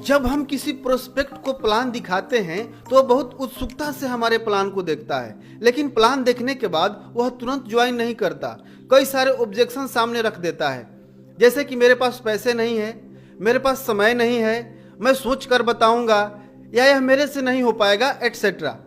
जब हम किसी प्रोस्पेक्ट को प्लान दिखाते हैं तो वह बहुत उत्सुकता से हमारे प्लान को देखता है, लेकिन प्लान देखने के बाद वह तुरंत ज्वाइन नहीं करता। कई सारे ऑब्जेक्शन सामने रख देता है, जैसे कि मेरे पास पैसे नहीं है, मेरे पास समय नहीं है, मैं सोच कर बताऊंगा, या यह मेरे से नहीं हो पाएगा, एटसेट्रा।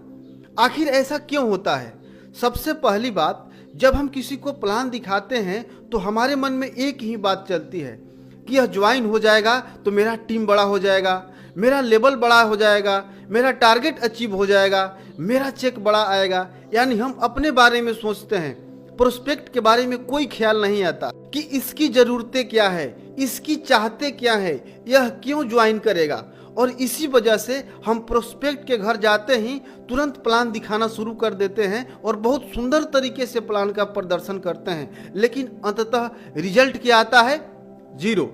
आखिर ऐसा क्यों होता है? सबसे पहली बात, जब हम किसी को प्लान दिखाते हैं तो हमारे मन में एक ही बात चलती है कि यह ज्वाइन हो जाएगा तो मेरा टीम बड़ा हो जाएगा, मेरा लेवल बड़ा हो जाएगा, मेरा टारगेट अचीव हो जाएगा, मेरा चेक बड़ा आएगा। यानी हम अपने बारे में सोचते हैं, प्रोस्पेक्ट के बारे में कोई ख्याल नहीं आता कि इसकी ज़रूरतें क्या है, इसकी चाहते क्या है, यह क्यों ज्वाइन करेगा। और इसी वजह से हम प्रोस्पेक्ट के घर जाते ही तुरंत प्लान दिखाना शुरू कर देते हैं और बहुत सुंदर तरीके से प्लान का प्रदर्शन करते हैं, लेकिन अंततः रिजल्ट क्या आता है? 0।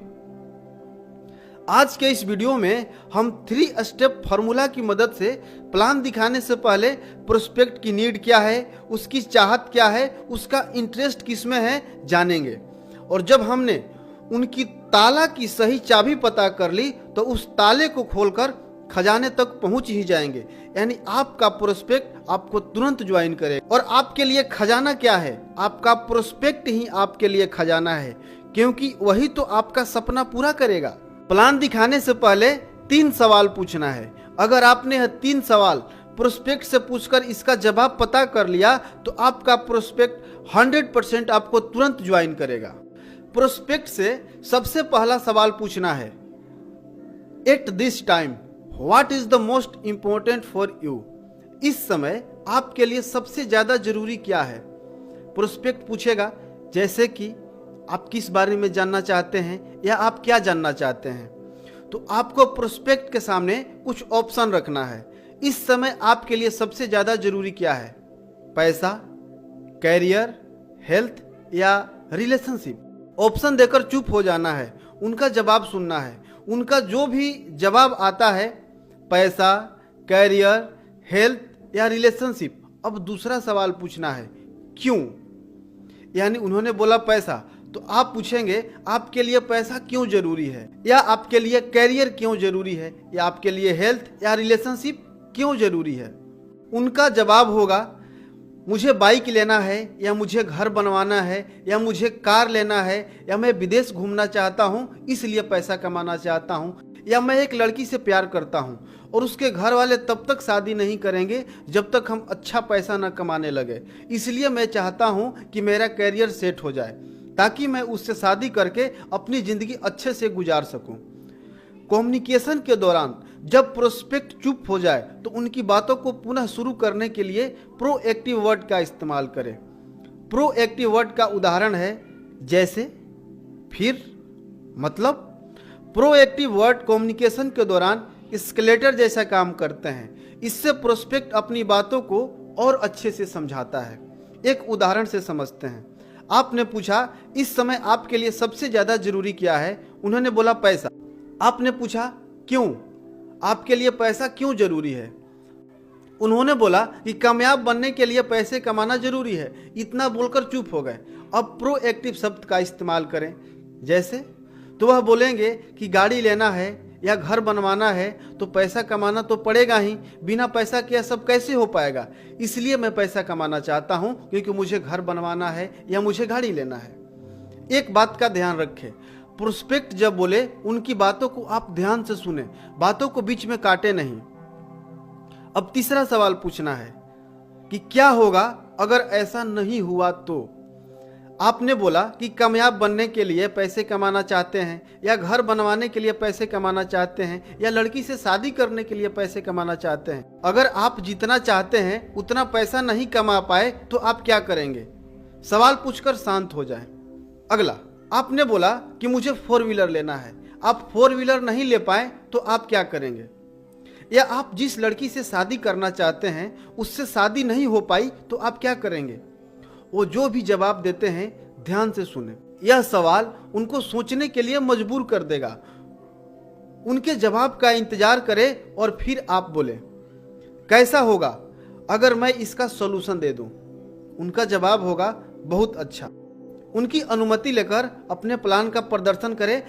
आज के इस वीडियो में हम 3 स्टेप फार्मूला की मदद से प्लान दिखाने से पहले प्रोस्पेक्ट की नीड क्या है, उसकी चाहत क्या है, उसका इंटरेस्ट किसमें है, जानेंगे। और जब हमने उनकी ताला की सही चाबी पता कर ली तो उस ताले को खोलकर खजाने तक पहुंच ही जाएंगे। यानी आपका प्रोस्पेक्ट आपको तुरंत ज्वाइन करेगा। और आपके लिए खजाना क्या है? आपका प्रोस्पेक्ट ही आपके लिए खजाना है, क्योंकि वही तो आपका सपना पूरा करेगा। प्लान दिखाने से पहले 3 सवाल पूछना है। अगर आपने यह 3 सवाल प्रोस्पेक्ट से पूछकर इसका जवाब पता कर लिया तो आपका प्रोस्पेक्ट 100% आपको तुरंत ज्वाइन करेगा। प्रोस्पेक्ट से सबसे पहला सवाल पूछना है, at this time what is the most important for you? इस समय आपके लिए सबसे ज्यादा जरूरी क्या है? प्रोस्पेक्ट पूछेगा, जैसे कि आप किस बारे में जानना चाहते हैं या आप क्या जानना चाहते हैं। तो आपको प्रोस्पेक्ट के सामने कुछ ऑप्शन रखना है। इस समय आपके लिए सबसे ज्यादा जरूरी क्या है? पैसा, कैरियर, हेल्थ या रिलेशनशिप? ऑप्शन देकर चुप हो जाना है, उनका जवाब सुनना है। उनका जो भी जवाब आता है, पैसा, कैरियर, हेल्थ या रिलेशनशिप, अब दूसरा सवाल पूछना है, क्यों? यानी उन्होंने बोला पैसा, तो आप पूछेंगे आपके लिए पैसा क्यों जरूरी है, या आपके लिए कैरियर क्यों जरूरी है, या आपके लिए हेल्थ या रिलेशनशिप क्यों जरूरी है। उनका जवाब होगा, मुझे बाइक लेना है, या मुझे घर बनवाना है, या मुझे कार लेना है, या मैं विदेश घूमना चाहता हूँ इसलिए पैसा कमाना चाहता हूँ, या मैं एक लड़की से प्यार करता हूँ और उसके घर वाले तब तक शादी नहीं करेंगे जब तक हम अच्छा पैसा न कमाने लगे, इसलिए मैं चाहता हूँ कि मेरा कैरियर सेट हो जाए ताकि मैं उससे शादी करके अपनी ज़िंदगी अच्छे से गुजार सकूँ। कम्युनिकेशन के दौरान जब प्रोस्पेक्ट चुप हो जाए तो उनकी बातों को पुनः शुरू करने के लिए प्रोएक्टिव वर्ड का इस्तेमाल करें। प्रोएक्टिव वर्ड का उदाहरण है जैसे, फिर, मतलब। प्रोएक्टिव वर्ड कम्युनिकेशन के दौरान एस्केलेटर जैसा काम करते हैं। इससे प्रोस्पेक्ट अपनी बातों को और अच्छे से समझाता है। एक उदाहरण से समझते हैं। आपने पूछा, इस समय आपके लिए सबसे ज़्यादा जरूरी क्या है? उन्होंने बोला पैसा। आपने पूछा, क्यों? आपके लिए पैसा क्यों जरूरी है? उन्होंने बोला कि कामयाब बनने के लिए पैसे कमाना जरूरी है। इतना बोलकर चुप हो गए। अब प्रोएक्टिव शब्द का इस्तेमाल करें, जैसे, तो वह बोलेंगे कि गाड़ी लेना है या घर बनवाना है तो पैसा कमाना तो पड़ेगा ही, बिना पैसा के यह सब कैसे हो पाएगा, इसलिए मैं पैसा कमाना चाहता हूं क्योंकि मुझे घर बनवाना है या मुझे गाड़ी लेना है। एक बात का ध्यान रखें, प्रोस्पेक्ट जब बोले उनकी बातों को आप ध्यान से सुने, बातों को बीच में काटे नहीं। अब तीसरा सवाल पूछना है कि क्या होगा अगर ऐसा नहीं हुआ तो? आपने बोला कि कामयाब बनने के लिए पैसे कमाना चाहते हैं, या घर बनवाने के लिए पैसे कमाना चाहते हैं, या लड़की से शादी करने के लिए पैसे कमाना चाहते हैं। अगर आप जितना चाहते हैं उतना पैसा नहीं कमा पाए तो आप क्या करेंगे? सवाल पूछकर शांत हो जाएं। अगला, आपने बोला कि मुझे 4 व्हीलर लेना है। आप 4 व्हीलर नहीं ले पाए तो आप क्या करेंगे? या आप जिस लड़की से शादी करना चाहते हैं उससे शादी नहीं हो पाई तो आप क्या करेंगे? वो जो भी जवाब देते हैं ध्यान से सुने। यह सवाल उनको सोचने के लिए मजबूर कर देगा। उनके जवाब का इंतजार करें और फिर आप बोले, कैसा होगा अगर मैं इसका सॉल्यूशन दे दूं? उनका जवाब होगा, बहुत अच्छा। उनकी अनुमति लेकर अपने प्लान का प्रदर्शन करें